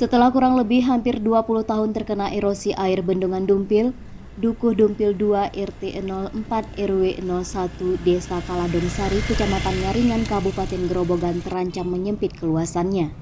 Setelah kurang lebih hampir 20 tahun terkena erosi air Bendungan Dumpil, Dukuh Dumpil 2 RT 04 RW 01 Desa Kaladungsari, Kecamatan Ngaringan, Kabupaten Grobogan terancam menyempit keluasannya.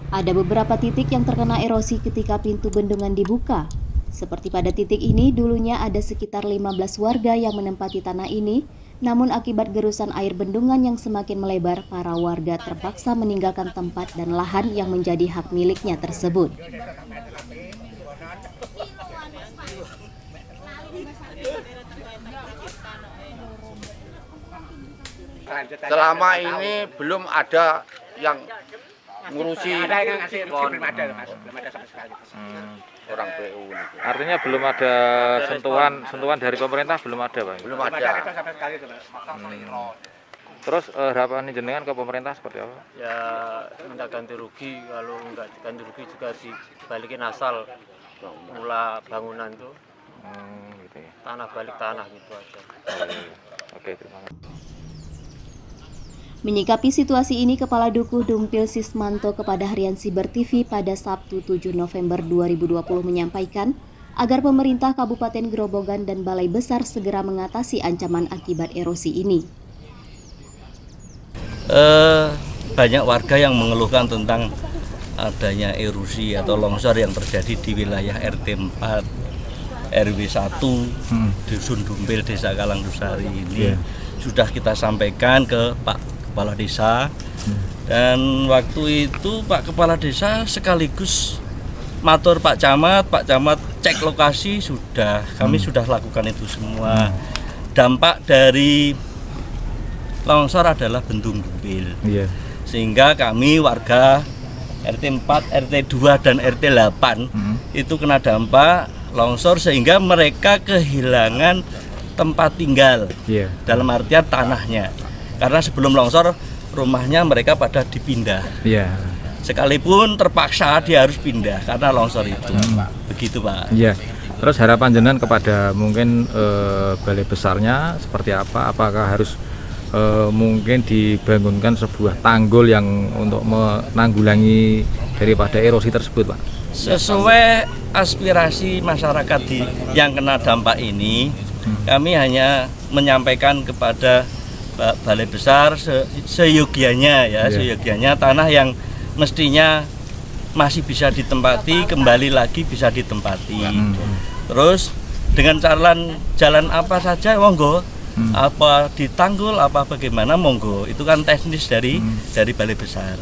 Ada beberapa titik yang terkena erosi ketika pintu bendungan dibuka. Seperti pada titik ini, dulunya ada sekitar 15 warga yang menempati tanah ini, namun akibat gerusan air bendungan yang semakin melebar, para warga terpaksa meninggalkan tempat dan lahan yang menjadi hak miliknya tersebut. Selama ini belum ada yang ngurusi belum ada sama sekali. orang PU. Artinya belum ada sentuhan dari pemerintah, belum ada, Pak? Belum Belum ada. ada sama sekali itu, Mas. Terus harapan jenengan ke pemerintah seperti apa? Ya minta ganti rugi, kalau nggak ganti rugi juga dibalikin asal mula bangunan tuh, Gitu ya. tanah balik tanah gitu aja. Oke, terima kasih. Menyikapi situasi ini, Kepala Dukuh Dumpil Sismanto kepada Harian Siber TV pada Sabtu 7 November 2020 menyampaikan agar pemerintah Kabupaten Grobogan dan Balai Besar segera mengatasi ancaman akibat erosi ini. Banyak warga yang mengeluhkan tentang adanya erosi atau longsor yang terjadi di wilayah RT 4 RW 1 Dusun Dumpil Desa Kaladungsari ini. Sudah kita sampaikan ke Pak Kepala Desa, dan waktu itu Pak Kepala Desa sekaligus matur Pak Camat cek lokasi, kami sudah lakukan itu semua. Dampak dari longsor adalah bendung Dumpil, sehingga kami warga RT 4, RT 2 dan RT 8 itu kena dampak longsor, sehingga mereka kehilangan tempat tinggal, dalam artian tanahnya. Karena sebelum longsor rumahnya mereka pada dipindah. Sekalipun terpaksa dia harus pindah karena longsor itu. Begitu, Pak. Terus harapan jenengan kepada mungkin balai besarnya seperti apa? Apakah harus mungkin dibangunkan sebuah tanggul yang untuk menanggulangi daripada erosi tersebut, Pak? Sesuai aspirasi masyarakat yang kena dampak ini, kami hanya menyampaikan kepada Balai Besar seyogianya tanah yang mestinya masih bisa ditempati kembali lagi bisa ditempati. Terus dengan jalan apa saja monggo, apa ditanggul apa bagaimana monggo, itu kan teknis dari Balai Besar.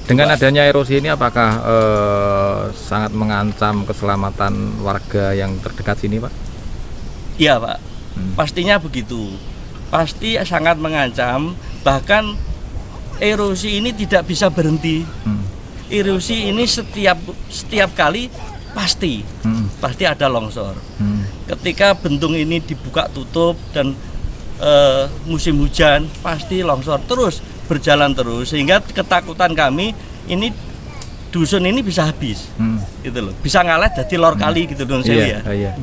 Dengan adanya erosi ini apakah sangat mengancam keselamatan warga yang terdekat sini, Pak? Iya, Pak. Pastinya begitu. Pasti sangat mengancam, bahkan erosi ini tidak bisa berhenti. Erosi ini setiap kali pasti ada longsor. Ketika bendung ini dibuka tutup dan musim hujan, pasti longsor terus berjalan terus, sehingga ketakutan kami ini dusun ini bisa habis, gitu loh. Bisa ngalah jadi lor kali gitu dong,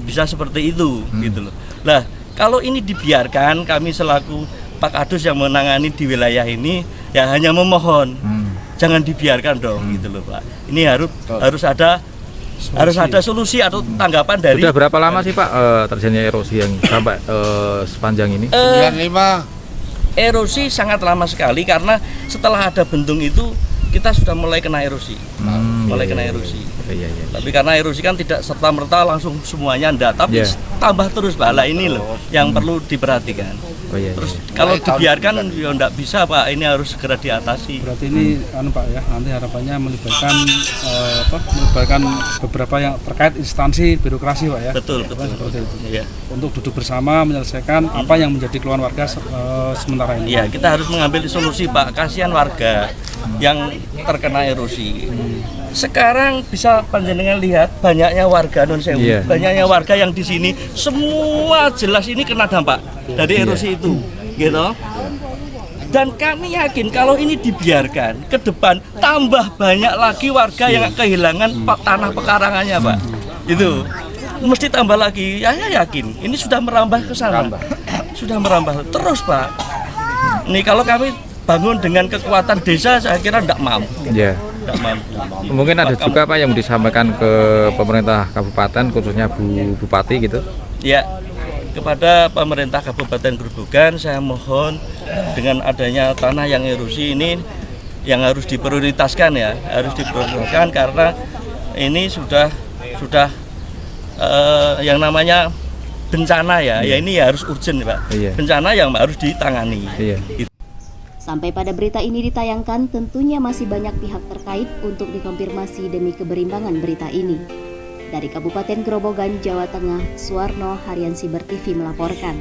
bisa seperti itu, gitu loh. Lah, kalau ini dibiarkan, kami selaku Pak Kadus yang menangani di wilayah ini ya hanya memohon, jangan dibiarkan dong, gitu loh, Pak. Ini harus ada solusi atau tanggapan dari. Sudah berapa lama sih, Pak, terjadinya erosi yang sampai sepanjang ini? 95. Erosi sangat lama sekali, karena setelah ada bendung itu kita sudah mulai kena erosi, Tapi karena erosi kan tidak serta-merta langsung semuanya enggak, tapi tambah terus, Pak. Lah ini loh yang perlu diperhatikan. Terus kalau dibiarkan ya enggak bisa, Pak. Ini harus segera diatasi. Berarti ini Pak ya, nanti harapannya melibatkan beberapa yang terkait instansi birokrasi, Pak ya. Betul. Seperti itu. Untuk duduk bersama menyelesaikan apa yang menjadi keluhan warga sementara ini. Iya, kita harus mengambil solusi, Pak. Kasihan warga yang terkena erosi. Sekarang bisa panjenengan lihat banyaknya warga banyaknya warga yang di sini semua jelas ini kena dampak dari erosi itu, gitu. Dan kami yakin kalau ini dibiarkan ke depan tambah banyak lagi warga yang kehilangan tanah pekarangannya, Pak. Itu mesti tambah lagi. Saya yakin ini sudah merambah ke sana. Sudah merambah terus, Pak. Nih kalau kami bangun dengan kekuatan desa saya kira tidak mampu. Ya. Tidak mampu. Mungkin ada juga Pak yang disampaikan ke pemerintah kabupaten khususnya Bupati gitu. Ya, kepada pemerintah Kabupaten Grobogan saya mohon dengan adanya tanah yang erosi ini yang harus diprioritaskan ya, harus diprioritaskan karena ini sudah yang namanya bencana ya, ya ini harus urgent Pak. Bencana yang harus ditangani. Sampai pada berita ini ditayangkan, tentunya masih banyak pihak terkait untuk dikonfirmasi demi keberimbangan berita ini. Dari Kabupaten Grobogan, Jawa Tengah, Suwarno Haryansi BerTV melaporkan.